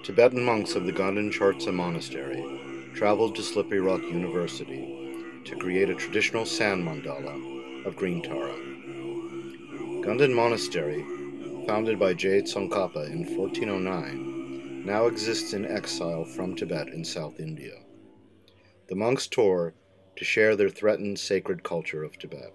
Tibetan monks of the Gaden Shartse Monastery traveled to Slippery Rock University to create a traditional sand mandala of green Tara. Gaden Monastery, founded by Je Tsongkhapa in 1409, now exists in exile from Tibet in South India. The monks tour to share their threatened sacred culture of Tibet.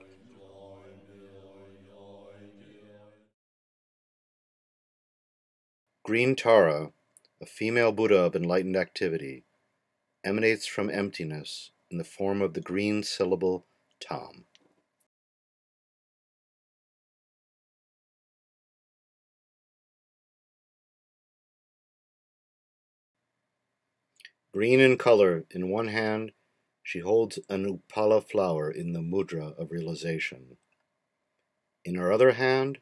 Green Tara, a female Buddha of enlightened activity, emanates from emptiness in the form of the green syllable Tam. Green in color, in one hand, she holds an upala flower in the mudra of realization. In her other hand,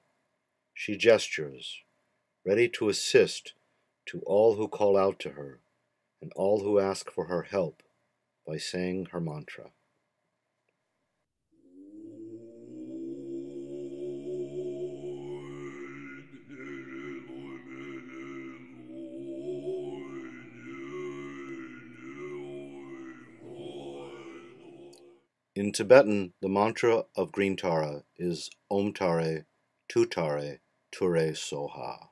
she gestures, ready to assist to all who call out to her and all who ask for her help by saying her mantra. In Tibetan, the mantra of Green Tara is Om Tare, Tu Tare, Ture Soha.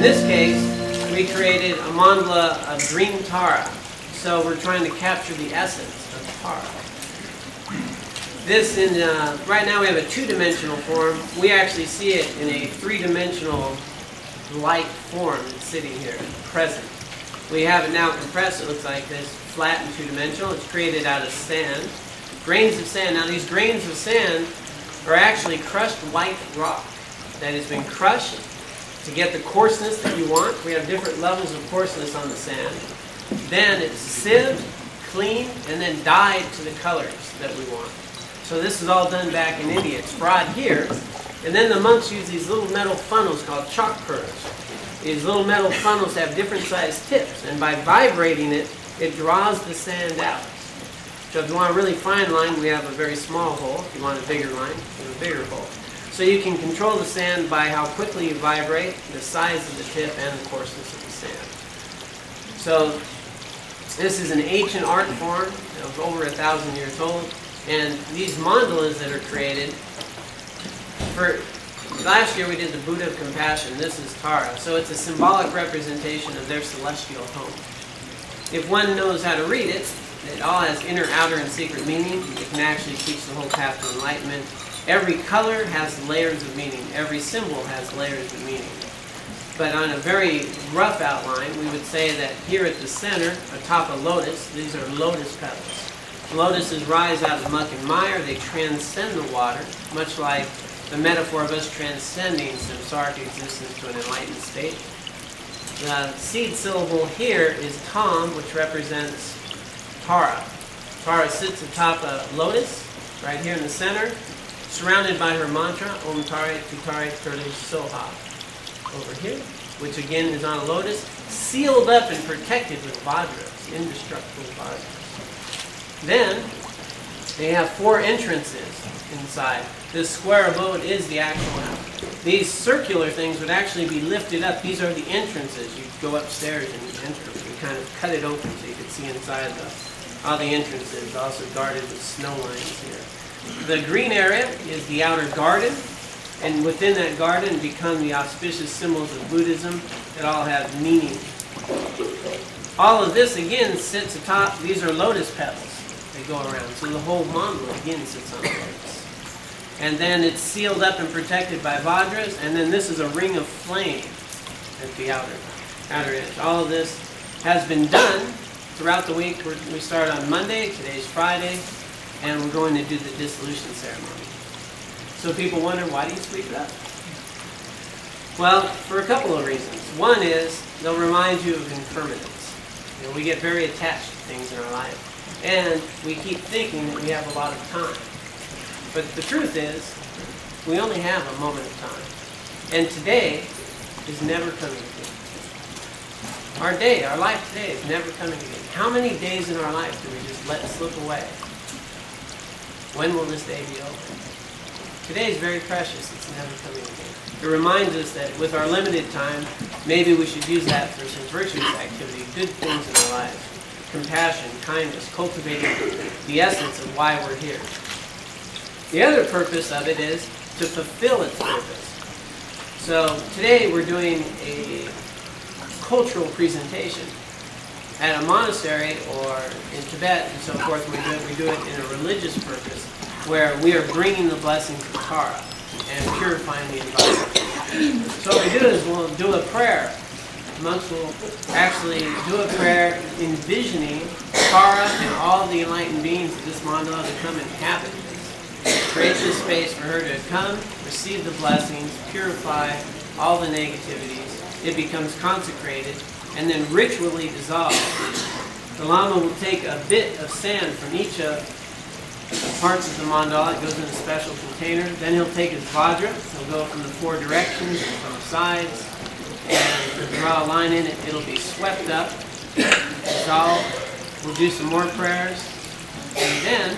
this case, we created a mandala of green Tara. So we're trying to capture the essence of Tara. This, right now we have a two-dimensional form. We actually see it in a three-dimensional light form that's sitting here, present. We have it now compressed. It looks like this, flat and two-dimensional. It's created out of sand, grains of sand. Now these grains of sand are actually crushed white rock that has been crushed to get the coarseness that you want. We have different levels of coarseness on the sand. Then it's sieved, cleaned, and then dyed to the colors that we want. So this is all done back in India. It's brought here, and then the monks use these little metal funnels called chalk pearls. These little metal funnels have different sized tips, and by vibrating it, it draws the sand out. So if you want a really fine line, we have a very small hole. If you want a bigger line, we have a bigger hole. So you can control the sand by how quickly you vibrate, the size of the tip, and the coarseness of the sand. So this is an ancient art form that was over 1,000 years old. And these mandalas that are created, for last year we did the Buddha of Compassion. This is Tara. So it's a symbolic representation of their celestial home. If one knows how to read it, it all has inner, outer, and secret meaning. It can actually teach the whole path to enlightenment. Every color has layers of meaning. Every symbol has layers of meaning. But on a very rough outline, we would say that here at the center, atop a lotus, these are lotus petals. Lotuses rise out of muck and mire. They transcend the water, much like the metaphor of us transcending samsaric existence to an enlightened state. The seed syllable here is Tam, which represents Tara. Tara sits atop a lotus, right here in the center, surrounded by her mantra, Om Tare Tutare Turle Soha, over here, which again is on a lotus, sealed up and protected with vajras, indestructible vajras. Then, they have 4 entrances inside. This square abode is the actual house. These circular things would actually be lifted up. These are the entrances. You go upstairs and you enter. We kind of cut it open so you can see inside all the entrances, also guarded with snow lines here. The green area is the outer garden, and within that garden become the auspicious symbols of Buddhism that all have meaning. All of this again sits atop, these are lotus petals. They go around. So the whole mandala again sits on the lotus. And then it's sealed up and protected by vajras, and then this is a ring of flame at the outer edge. All of this has been done throughout the week. We start on Monday, today's Friday, and we're going to do the dissolution ceremony. So people wonder, why do you sweep it up? Well, for a couple of reasons. One is, they'll remind you of impermanence. You know, we get very attached to things in our life. And we keep thinking that we have a lot of time. But the truth is, we only have a moment of time. And today is never coming again. Our life today is never coming again. How many days in our life do we just let slip away? When will this day be over? Today is very precious. It's never coming again. It reminds us that with our limited time, maybe we should use that for some virtuous activity, good things in our lives. Compassion, kindness, cultivating the essence of why we're here. The other purpose of it is to fulfill its purpose. So today we're doing a cultural presentation. At a monastery or in Tibet and so forth, we do it in a religious purpose where we are bringing the blessings of Tara and purifying the environment. So what we do is we'll do a prayer. Monks will actually do a prayer envisioning Tara and all the enlightened beings of this mandala to come inhabit this. Create this space for her to come, receive the blessings, purify all the negativities. It becomes consecrated and then ritually dissolved. The Lama will take a bit of sand from each of the parts of the mandala. It goes in a special container. Then he'll take his vajra. He'll go from the 4 directions and from sides. And draw a line in it. It'll be swept up, dissolved. We'll do some more prayers. And then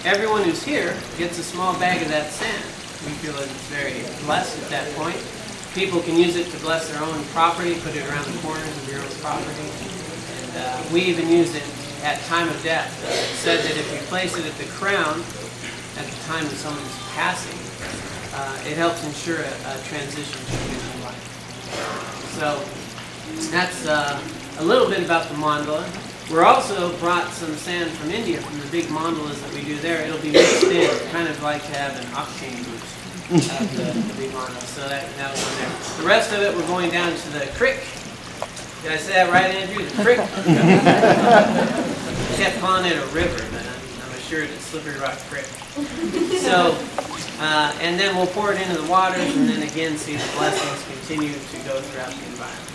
everyone who's here gets a small bag of that sand. We feel that it's very blessed at that point. People can use it to bless their own property, put it around the corners of your own property. And we even use it at time of death. It said that if you place it at the crown at the time of someone's passing, it helps ensure a transition to a new life. So So that's a little bit about the mandala. We're also brought some sand from India, from the big mandalas that we do there. It'll be mixed in, kind of like to have an octane boost of the big mandala. So that was on there. The rest of it, we're going down to the creek. Did I say that right, Andrew? The creek? I kept calling it a river, but I'm assured it's Slippery Rock Creek. So, and then we'll pour it into the waters, and then again see the blessings continue to go throughout the environment.